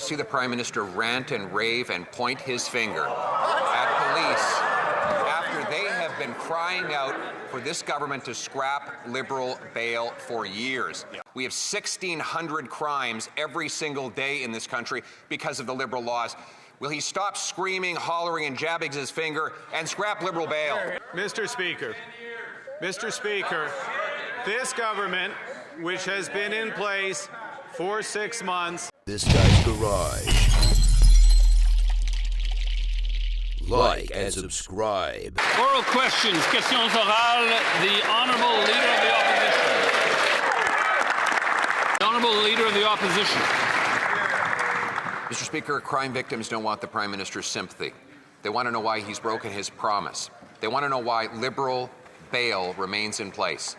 see the Prime Minister rant and rave and point his finger at police after they have been crying out for this government to scrap Liberal bail for years. We have 1,600 crimes every single day in this country because of the Liberal laws. Will he stop screaming, hollering, and jabbing his finger and scrap Liberal bail? Mr. Speaker, this government, which has been in place for 6 months. This guy's garage. Like and subscribe. Oral questions, questions orales, the Honourable Leader of the Opposition. The Honourable Leader of the Opposition. Mr. Speaker, crime victims don't want the Prime Minister's sympathy. They want to know why he's broken his promise. They want to know why Liberal bail remains in place,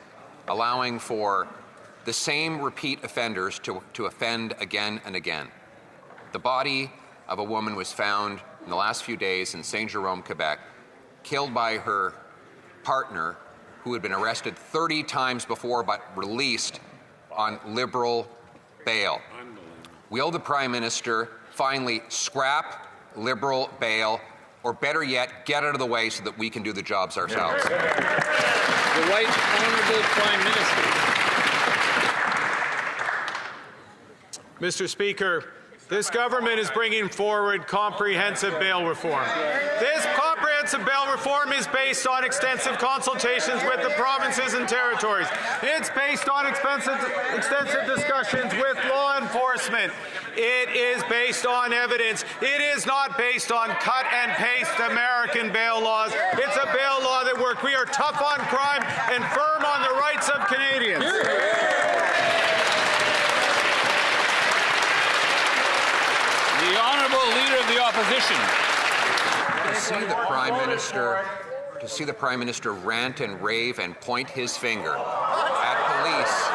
allowing for the same repeat offenders to offend again and again. The body of a woman was found in the last few days in Saint-Jérôme, Quebec, killed by her partner, who had been arrested 30 times before but released on Liberal bail. Will the Prime Minister finally scrap Liberal bail, or better yet, get out of the way so that we can do the jobs ourselves? The Right Honourable Prime Minister. Mr. Speaker, this government is bringing forward comprehensive bail reform. This comprehensive bail reform is based on extensive consultations with the provinces and territories. It's based on extensive discussions with law enforcement. It is based on evidence. It is not based on cut and paste American bail laws. It's a bail law that works. We are tough on crime and firm on the rights of Canadians. The Honourable Leader of the Opposition. To see the Prime Minister rant and rave and point his finger at police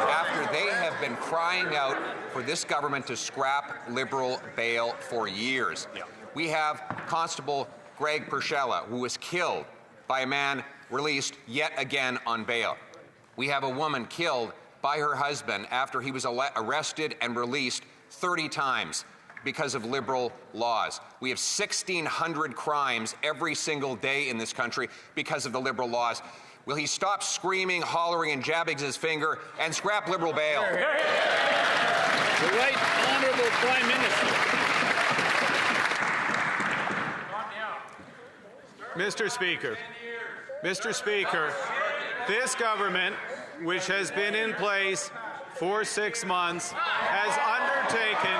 after they have been crying out for this government to scrap Liberal bail for years. We have Constable Greg Pershella, who was killed by a man released yet again on bail. We have a woman killed by her husband after he was arrested and released 30 times because of Liberal laws. We have 1,600 crimes every single day in this country because of the Liberal laws. Will he stop screaming, hollering, and jabbing his finger and scrap Liberal bail? The Right Honourable Prime Minister. Mr. Speaker, this government, which has been in place for 6 months, has undertaken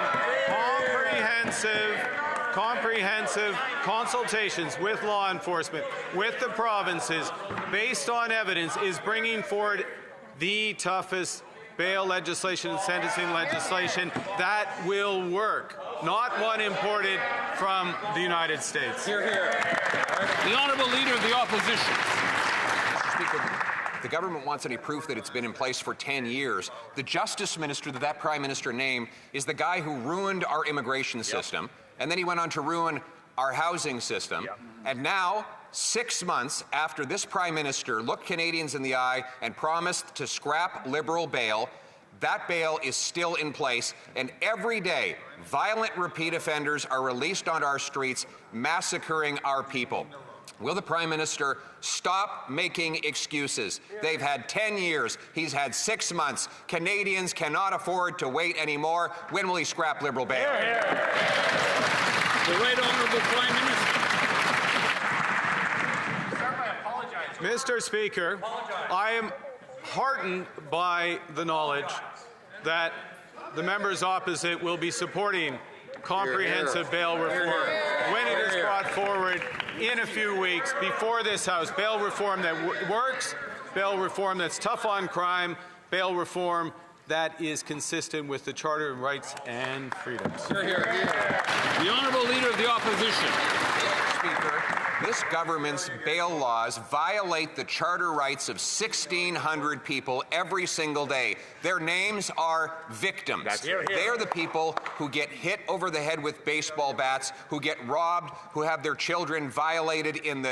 comprehensive consultations with law enforcement, with the provinces, based on evidence, is bringing forward the toughest bail legislation and sentencing legislation that will work, not one imported from the United States. Hear, hear. The Honourable Leader of the Opposition. Mr. Speaker, the government wants any proof that it's been in place for 10 years. The Justice Minister that Prime Minister named is the guy who ruined our immigration system, and then he went on to ruin our housing system. And now, 6 months after this Prime Minister looked Canadians in the eye and promised to scrap Liberal bail, that bail is still in place, and every day, violent repeat offenders are released on our streets, massacring our people. Will the Prime Minister stop making excuses? They've had 10 years. He's had 6 months. Canadians cannot afford to wait anymore. When will he scrap Liberal bail? The Right Honourable Prime Minister. Mr. Speaker, I am heartened by the knowledge that the members opposite will be supporting comprehensive bail reform when it is brought forward in a few weeks before this House. Bail reform that works, bail reform that's tough on crime, bail reform that is consistent with the Charter of Rights and Freedoms. Hear, hear. The Honourable Leader of the Opposition. Speaker, This government's bail laws violate the charter rights of 1,600 people every single day. Their names are victims. They are the people who get hit over the head with baseball bats, who get robbed, who have their children violated in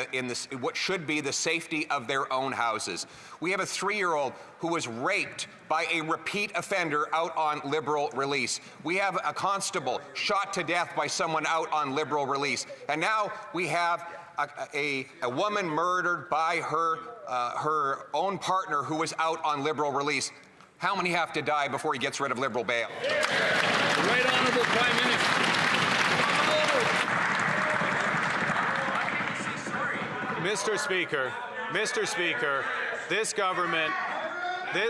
what should be the safety of their own houses. We have a 3-year-old who was raped by a repeat offender out on liberal release. We have a constable shot to death by someone out on liberal release. And now we have a woman murdered by her own partner who was out on liberal release. How many have to die before he gets rid of liberal bail? The Right Honourable Prime Minister. Mr. Speaker, this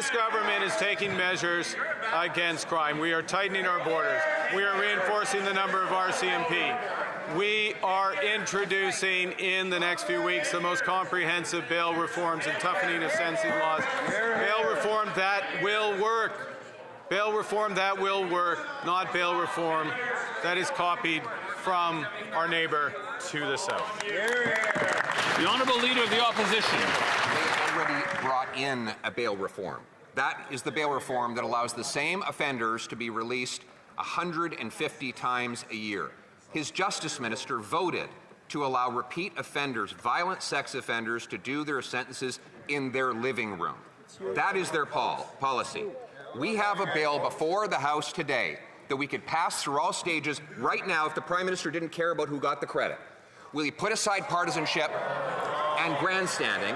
government is taking measures against crime. We are tightening our borders. We are reinforcing the number of RCMP. We are introducing in the next few weeks the most comprehensive bail reforms and toughening of sentencing laws. Bail reform that will work. Bail reform that will work, not bail reform that is copied from our neighbor to the south. The Honourable Leader of the Opposition. They already brought in a bail reform. That is the bail reform that allows the same offenders to be released 150 times a year. His Justice Minister voted to allow repeat offenders, violent sex offenders, to do their sentences in their living room. That is their policy. We have a bill before the House today that we could pass through all stages right now if the Prime Minister didn't care about who got the credit. Will he put aside partisanship and grandstanding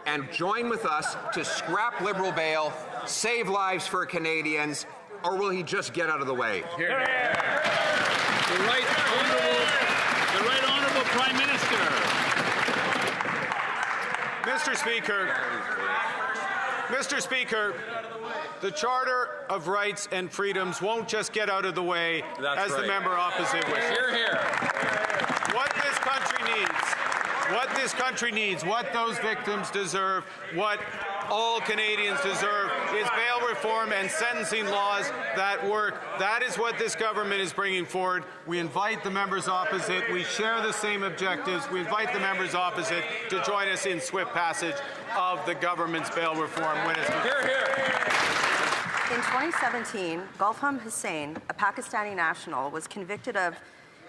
and join with us to scrap liberal bail, save lives for Canadians, or will he just get out of the way? The Right Honourable Prime Minister. Mr. Speaker, the Charter of Rights and Freedoms won't just get out of the way the member opposite wishes. Hear, hear. What this country needs, what those victims deserve, what all Canadians deserve is bail reform and sentencing laws that work. That is what this government is bringing forward. We invite the members opposite. We share the same objectives. We invite the members opposite to join us in swift passage of the government's bail reform. Hear, hear. In 2017, Gulfam Hussain, a Pakistani national, was convicted of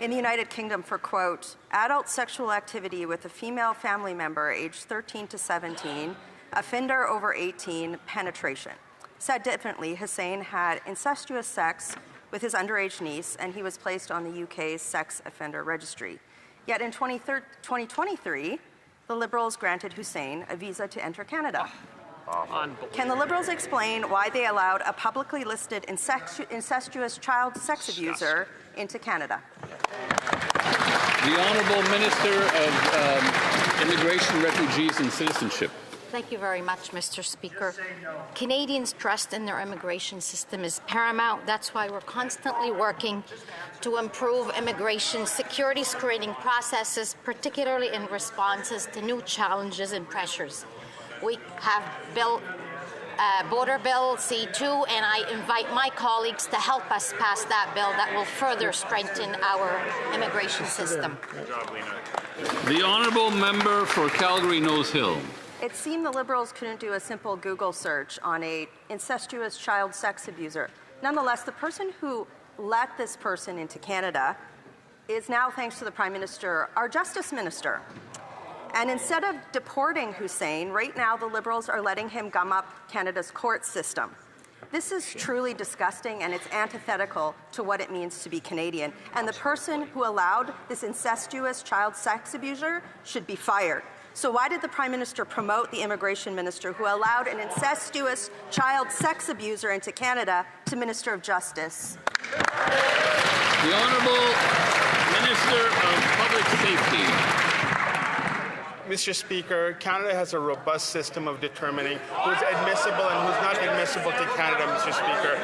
in the United Kingdom for, quote, adult sexual activity with a female family member aged 13 to 17, offender over 18, penetration. Said differently, Hussain had incestuous sex with his underage niece, and he was placed on the UK's sex offender registry. Yet in 2023, the Liberals granted Hussain a visa to enter Canada. Can the Liberals explain why they allowed a publicly listed incestuous child sex abuser into Canada? The Honourable Minister of Immigration, Refugees and Citizenship. Thank you very much, Mr. Speaker. Canadians' trust in their immigration system is paramount. That's why we're constantly working to improve immigration security screening processes, particularly in responses to new challenges and pressures. We have built Border Bill C2, and I invite my colleagues to help us pass that bill that will further strengthen our immigration system. The Honourable Member for Calgary-Nose Hill. It seemed the Liberals couldn't do a simple Google search on an incestuous child sex abuser. Nonetheless, the person who let this person into Canada is now, thanks to the Prime Minister, our Justice Minister. And instead of deporting Hussain, right now the Liberals are letting him gum up Canada's court system. This is truly disgusting, and it's antithetical to what it means to be Canadian. And the person who allowed this incestuous child sex abuser should be fired. So why did the Prime Minister promote the Immigration Minister who allowed an incestuous child sex abuser into Canada to Minister of Justice? The Honourable Minister of Public Safety. Mr. Speaker, Canada has a robust system of determining who's admissible and who's not admissible to Canada, Mr. Speaker.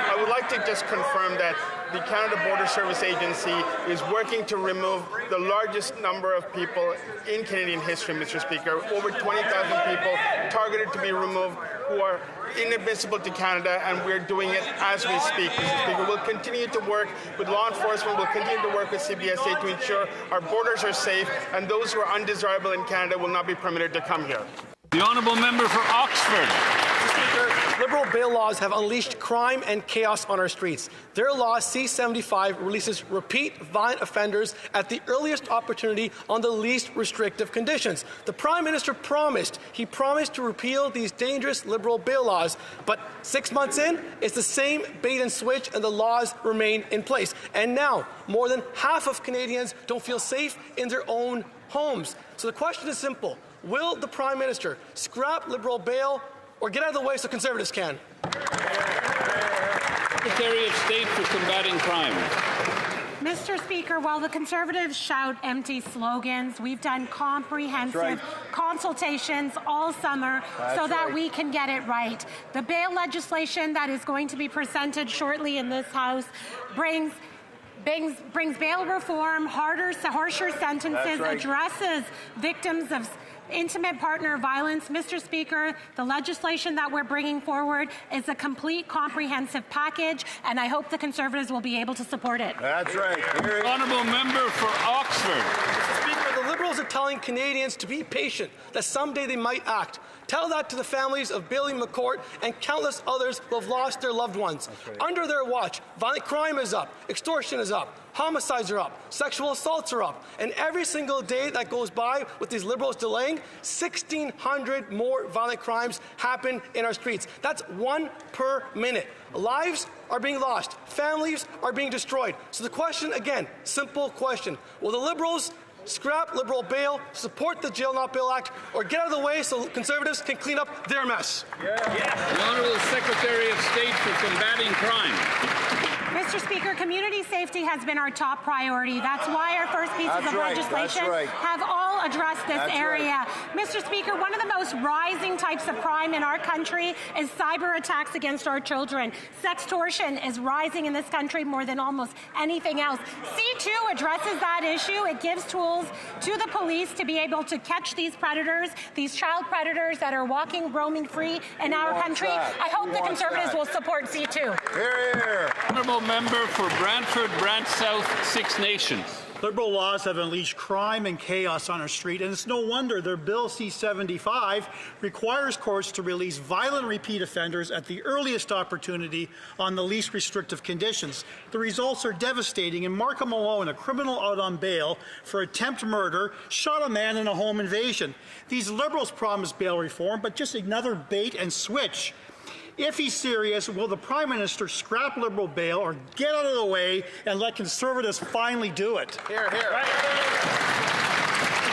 I would like to just confirm that the Canada Border Service Agency is working to remove the largest number of people in Canadian history, Mr. Speaker. Over 20,000 people targeted to be removed who are inadmissible to Canada, and we're doing it as we speak, Mr. Speaker. We'll continue to work with law enforcement, we'll continue to work with CBSA to ensure our borders are safe, and those who are undesirable in Canada will not be permitted to come here. The honourable member for Oxford. Mr. Speaker, Liberal bail laws have unleashed crime and chaos on our streets. Their law, C-75, releases repeat violent offenders at the earliest opportunity on the least restrictive conditions. The Prime Minister promised to repeal these dangerous Liberal bail laws, but 6 months in, it's the same bait and switch, and the laws remain in place. And now, more than half of Canadians don't feel safe in their own homes. So the question is simple. Will the Prime Minister scrap Liberal bail or get out of the way so Conservatives can? Secretary of State for Combating Crime. Mr. Speaker, while the Conservatives shout empty slogans, we've done comprehensive consultations all summer so that we can get it right. The bail legislation that is going to be presented shortly in this House brings bail reform, harsher sentences, addresses victims of intimate partner violence. Mr. Speaker, the legislation that we're bringing forward is a complete, comprehensive package, and I hope the Conservatives will be able to support it. That's right. Honourable member for Oxford. Mr. Speaker, the Liberals are telling Canadians to be patient, that someday they might act. Tell that to the families of Bailey McCourt and countless others who have lost their loved ones. Under their watch, violent crime is up, extortion is up, homicides are up, sexual assaults are up, and every single day that goes by with these Liberals delaying, 1,600 more violent crimes happen in our streets. That's 1 per minute. Lives are being lost. Families are being destroyed. So the question, again, simple question. Will the Liberals scrap Liberal bail, support the Jail Not Bail Act, or get out of the way so Conservatives can clean up their mess? The Honourable Secretary of State for Combating Crime. Mr. Speaker, community safety has been our top priority. That's why our first pieces of legislation have all addressed this area. Mr. Speaker, one of the most rising types of crime in our country is cyber attacks against our children. Sextortion is rising in this country more than almost anything else. C2 addresses that issue. It gives tools to the police to be able to catch these predators, these child predators that are walking, roaming free in our country. I hope the Conservatives will support C2. Hear, hear. Honourable member for Brantford, Brant South, Six Nations. Liberal laws have unleashed crime and chaos on our street, and it's no wonder their Bill C-75 requires courts to release violent repeat offenders at the earliest opportunity on the least restrictive conditions. The results are devastating, and Markham Malone, a criminal out on bail for attempt murder, shot a man in a home invasion. These Liberals promise bail reform, but just another bait and switch. If he's serious, will the Prime Minister scrap Liberal bail or get out of the way and let Conservatives finally do it? Here, here.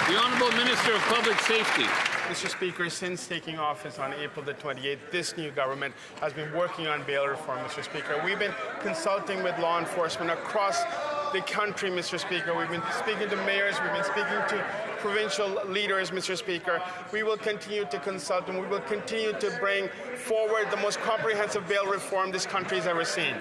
The Honourable Minister of Public Safety. Mr. Speaker, since taking office on April the 28th, this new government has been working on bail reform, Mr. Speaker. We've been consulting with law enforcement across the country, Mr. Speaker. We've been speaking to mayors, we've been speaking to provincial leaders, Mr. Speaker. We will continue to consult and we will continue to bring forward the most comprehensive bail reform this country has ever seen.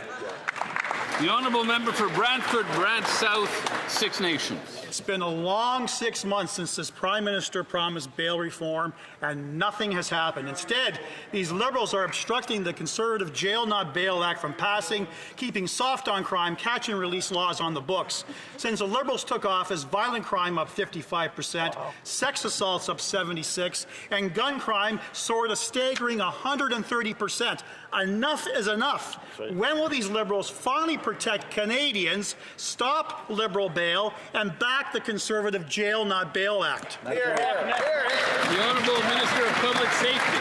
The Honourable Member for Brantford, Brant South, Six Nations. It's been a long 6 months since this Prime Minister promised bail reform, and nothing has happened. Instead, these Liberals are obstructing the Conservative Jail Not Bail Act from passing, keeping soft on crime, catch and release laws on the books. Since the Liberals took office, violent crime up 55%, sex assaults up 76%, and gun crime soared a staggering 130%. Enough is enough. When will these Liberals finally protect Canadians, stop Liberal bail, and back the Conservative Jail Not Bail Act? The Honourable Minister of Public Safety.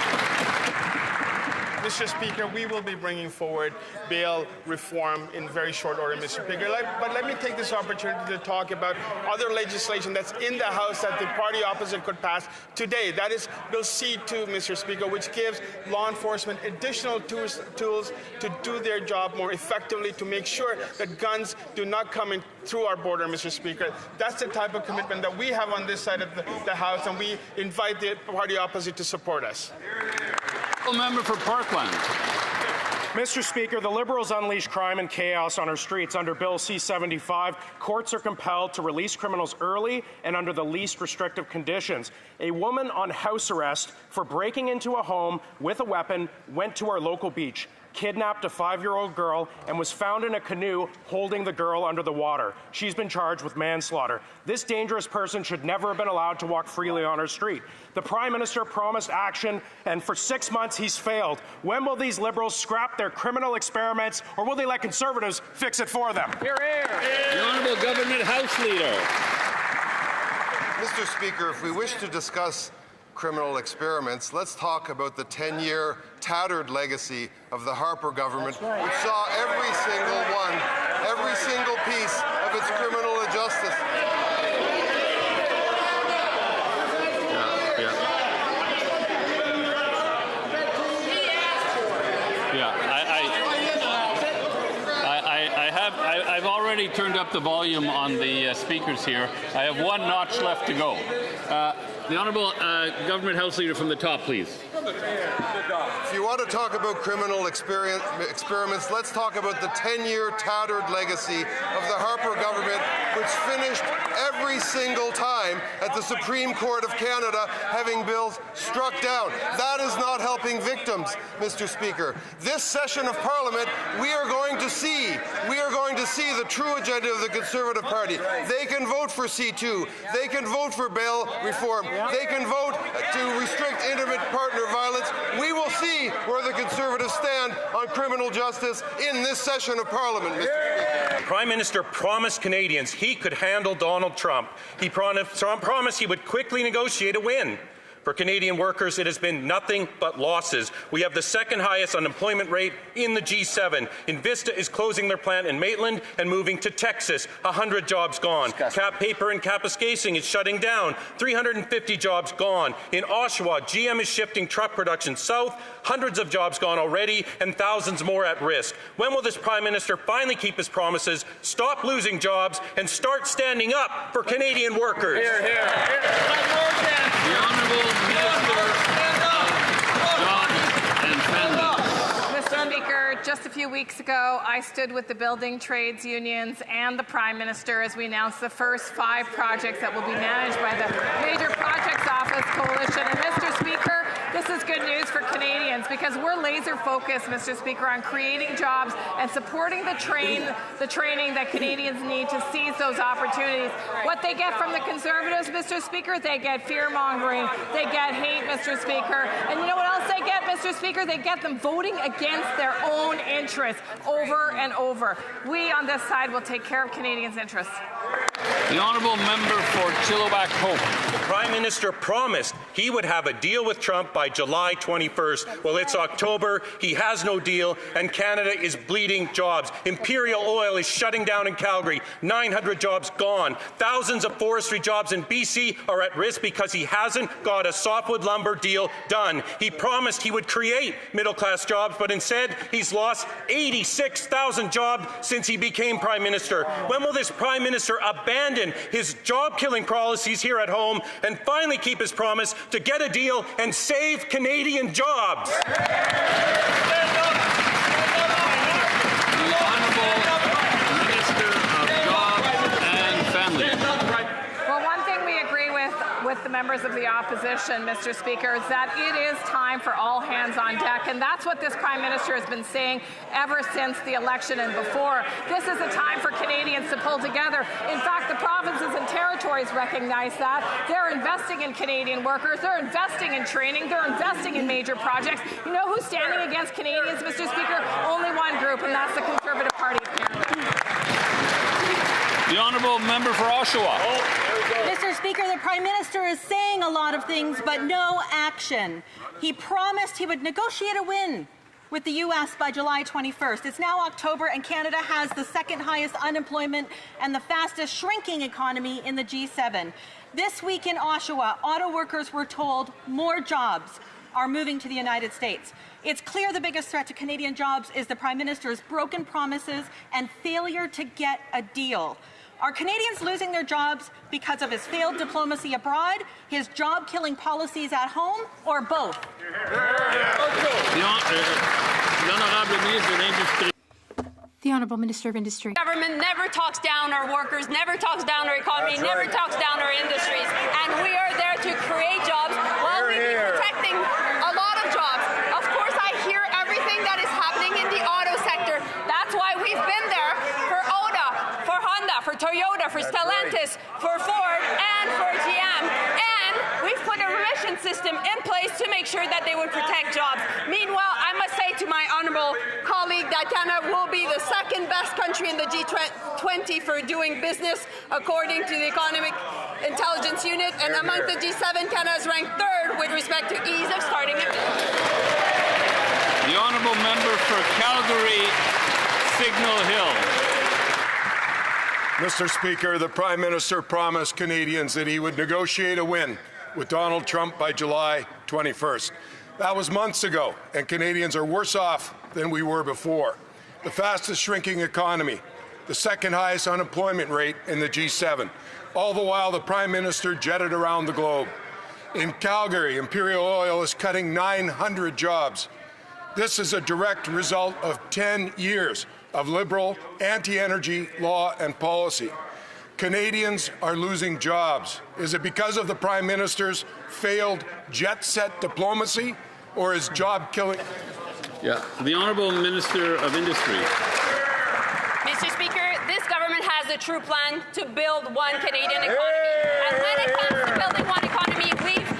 Mr. Speaker, we will be bringing forward bail reform in very short order, Mr. Speaker. But let me take this opportunity to talk about other legislation that's in the House that the party opposite could pass today. That is Bill C2, Mr. Speaker, which gives law enforcement additional tools to do their job more effectively, to make sure that guns do not come in through our border, Mr. Speaker. That's the type of commitment that we have on this side of the House, and we invite the party opposite to support us. Member for Parkland. Mr. Speaker, the Liberals unleash crime and chaos on our streets. Under Bill C-75, courts are compelled to release criminals early and under the least restrictive conditions. A woman on house arrest for breaking into a home with a weapon went to our local beach, kidnapped a 5-year-old girl, and was found in a canoe holding the girl under the water. She's been charged with manslaughter. This dangerous person should never have been allowed to walk freely on our street. The Prime Minister promised action, and for 6 months he's failed. When will these Liberals scrap their criminal experiments, or will they let Conservatives fix it for them? Hear, hear. The Honourable Government House Leader. Mr. Speaker, if we wish to discuss criminal experiments, let's talk about the 10-year tattered legacy of the Harper government, which saw every single one, every single piece of its criminal injustice. I've already turned up the volume on the speakers here. I have one notch left to go. The Honourable Government House Leader from the top, please. If you want to talk about criminal experiments, let's talk about the 10-year tattered legacy of the Harper government, which finished every single time at the Supreme Court of Canada having bills struck down. That is not helping victims, Mr. Speaker. This session of Parliament, we are going to see the true agenda of the Conservative Party. They can vote for C2. They can vote for bail reform. They can vote to restrict intimate partner violence. We will see where the Conservatives stand on criminal justice in this session of Parliament, Mr. Speaker. The Prime Minister promised Canadians he could handle Donald Trump. He promised he would quickly negotiate a win. For Canadian workers, it has been nothing but losses. We have the second highest unemployment rate in the G7. Invista is closing their plant in Maitland and moving to Texas. 100 jobs gone. Cap Paper and Kapuskasing is shutting down. 350 jobs gone. In Oshawa, GM is shifting truck production south. Hundreds of jobs gone already and thousands more at risk. When will this Prime Minister finally keep his promises, stop losing jobs, and start standing up for Canadian workers? Hear, hear. The Honourable Minister of Jobs and Family. Mr. Speaker, just a few weeks ago, I stood with the building trades unions and the Prime Minister as we announced the first 5 projects that will be managed by the Major Projects Office Coalition. And Mr. Speaker, this is good news for Canadians because we're laser focused, Mr. Speaker, on creating jobs and supporting the training that Canadians need to seize those opportunities. What they get from the Conservatives, Mr. Speaker, they get fear-mongering, they get hate, Mr. Speaker. And you know what else they get, Mr. Speaker? They get them voting against their own interests over and over. We on this side will take care of Canadians' interests. The Honourable Member for Chilliwack Hope. The Prime Minister promised he would have a deal with Trump by July 21st. Well, it's October, he has no deal, and Canada is bleeding jobs. Imperial Oil is shutting down in Calgary. 900 jobs gone. Thousands of forestry jobs in BC are at risk because he hasn't got a softwood lumber deal done. He promised he would create middle-class jobs, but instead he's lost 86,000 jobs since he became Prime Minister. When will this Prime Minister abandon his job-killing policies here at home and finally keep his promise to get a deal and save Canadian jobs? With the members of the opposition, Mr. Speaker, is that it is time for all hands on deck. And that's what this Prime Minister has been saying ever since the election and before. This is a time for Canadians to pull together. In fact, the provinces and territories recognize that. They're investing in Canadian workers. They're investing in training. They're investing in major projects. You know who's standing against Canadians, Mr. Speaker? Only one group, and that's the Conservative Party of Canada. The Honourable Member for Oshawa. Mr. Speaker, the Prime Minister is saying a lot of things, but no action. He promised he would negotiate a win with the U.S. by July 21st. It's now October, and Canada has the second highest unemployment and the fastest shrinking economy in the G7. This week in Oshawa, auto workers were told more jobs are moving to the United States. It's clear the biggest threat to Canadian jobs is the Prime Minister's broken promises and failure to get a deal. Are Canadians losing their jobs because of his failed diplomacy abroad, his job-killing policies at home, or both? The L'honorable ministre de l'Industrie. The Honourable Minister of Industry. Government never talks down our workers, never talks down our economy, never talks down our industries. And we are there to create jobs while we be protecting a lot of jobs. Of course, I hear everything that is happening in the auto sector. That's why we've been there for Oda, for Honda, for Toyota, for Stellantis, for Ford, and for GM. And we've put a remission system in place to make sure that they would protect jobs. Meanwhile, I must say to my honourable colleague that Canada will be the second best country in the G20 for doing business, according to the Economic Intelligence Unit. And among the G7, Canada is ranked third with respect to ease of starting a business. The honourable member for Calgary, Signal Hill. Mr. Speaker, the Prime Minister promised Canadians that he would negotiate a win with Donald Trump by July 21st. That was months ago, and Canadians are worse off than we were before. The fastest shrinking economy, the second highest unemployment rate in the G7, all the while the Prime Minister jetted around the globe. In Calgary, Imperial Oil is cutting 900 jobs. This is a direct result of 10 years of Liberal anti-energy law and policy. Canadians are losing jobs. Is it because of the Prime Minister's failed jet-set diplomacy or his job-killing? Yeah, the Honourable Minister of Industry. Mr. Speaker, this government has a true plan to build one Canadian economy. And when it comes to building one economy, we've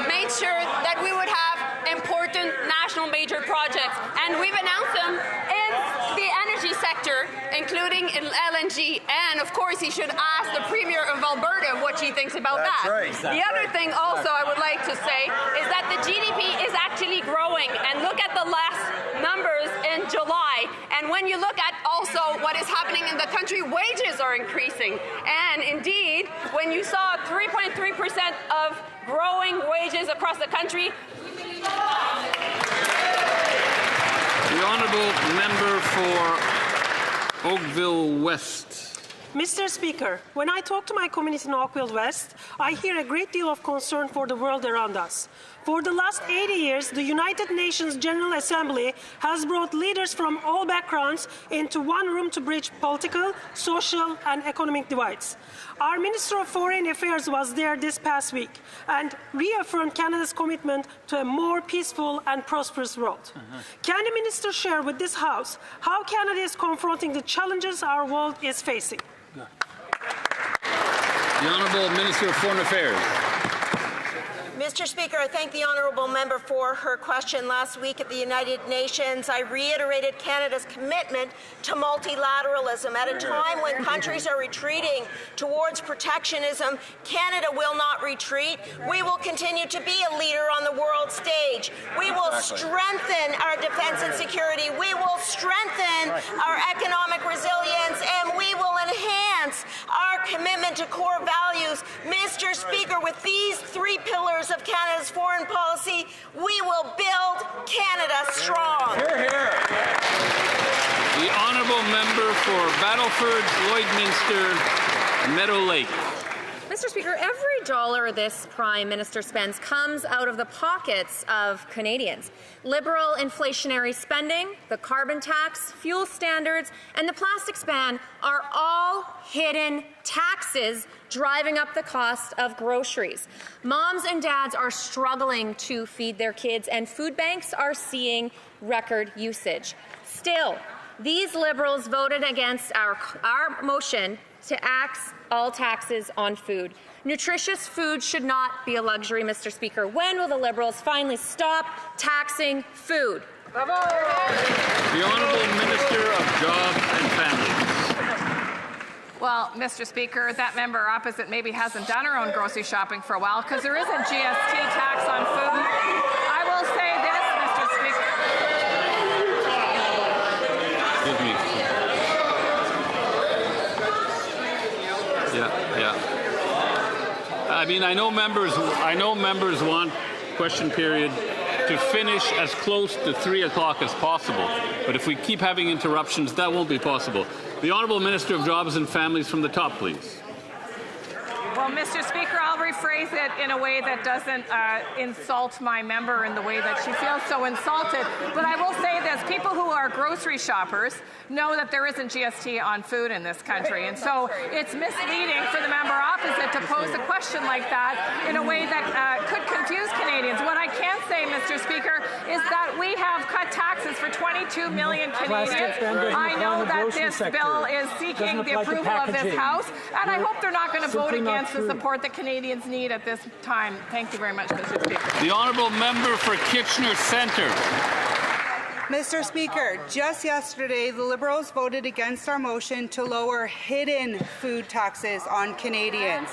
made sure that we would have important national major projects. And we've announced them in the energy sector, including in LNG. And of course, he should ask the Premier of Alberta what she thinks about that. Right. The other thing also I would like to say is that the GDP is actually growing. And look at the last numbers in July. And when you look at also what is happening in the country, wages are increasing. And indeed, when you saw 3.3% of growing wages across the country. The Honourable Member for Oakville West. Mr. Speaker, when I talk to my community in Oakville West, I hear a great deal of concern for the world around us. For the last 80 years, the United Nations General Assembly has brought leaders from all backgrounds into one room to bridge political, social, and economic divides. Our Minister of Foreign Affairs was there this past week and reaffirmed Canada's commitment to a more peaceful and prosperous world. Can the Minister share with this House how Canada is confronting the challenges our world is facing? The Honourable Minister of Foreign Affairs. Mr. Speaker, I thank the honourable member for her question. Last week at the United Nations, I reiterated Canada's commitment to multilateralism. At a time when countries are retreating towards protectionism, Canada will not retreat. We will continue to be a leader on the world stage. We will strengthen our defence and security. We will strengthen our economic resilience, and we will enhance our commitment to core values. Mr. Speaker, with these three pillars of Canada's foreign policy, we will build Canada strong. The Honourable Member for Battleford, Lloydminster, Meadow Lake. Mr. Speaker, every dollar this Prime Minister spends comes out of the pockets of Canadians. Liberal inflationary spending, the carbon tax, fuel standards, and the plastics ban are all hidden taxes driving up the cost of groceries. Moms and dads are struggling to feed their kids, and food banks are seeing record usage. Still, these Liberals voted against our motion to axe all taxes on food. Nutritious food should not be a luxury, Mr. Speaker. When will the Liberals finally stop taxing food? The Honourable Minister of Jobs and Families. Well, Mr. Speaker, that member opposite maybe hasn't done her own grocery shopping for a while because there is a GST tax on food. I will say this, Mr. Speaker. Excuse me. Yeah. I mean, I know members want question period to finish as close to 3 o'clock as possible. But if we keep having interruptions, that won't be possible. The Honourable Minister of Jobs and Families from the top, please. Well, Mr. Speaker, I'll rephrase it in a way that doesn't insult my member in the way that she feels so insulted. But I will say this, people who are grocery shoppers know that there isn't GST on food in this country. And so it's misleading for the member opposite to pose a question like that in a way that could confuse Canadians. What I can say, Mr. Speaker, is that we have cut taxes for 22 million Canadians. I know that this bill is seeking the approval of this House, and I hope they're not going to vote against the support that Canadians need at this time. Thank you very much, Mr. Speaker. The honourable member for Kitchener Centre. Mr. Speaker, just yesterday, the Liberals voted against our motion to lower hidden food taxes on Canadians.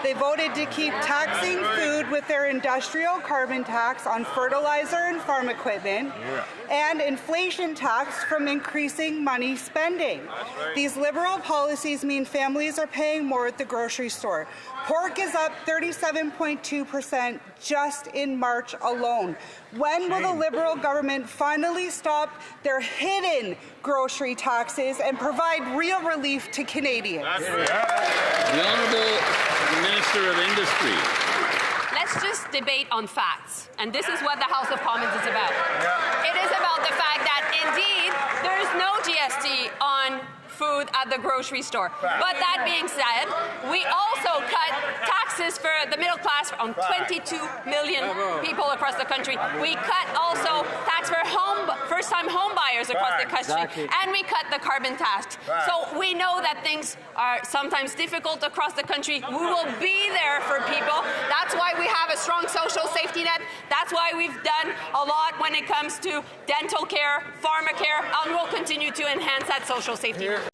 They voted to keep taxing food with their industrial carbon tax on fertilizer and farm equipment and inflation tax from increasing money spending. These Liberal policies mean families are paying more at the grocery store. Pork is up 37.2% just in March alone. When will the Liberal government finally stop their hidden grocery taxes and provide real relief to Canadians? The Honourable Minister of Industry. Let's just debate on facts. And this is what the House of Commons is about. It is about the fact that, indeed, there is no GST on food at the grocery store. But that being said, we also cut taxes for the middle class on 22 million people across the country. We cut also tax for first-time home buyers across the country. And we cut the carbon tax. So we know that things are sometimes difficult across the country. We will be there for people. That's why we have a strong social safety net. That's why we've done a lot when it comes to dental care, pharmacare, and we'll continue to enhance that social safety net.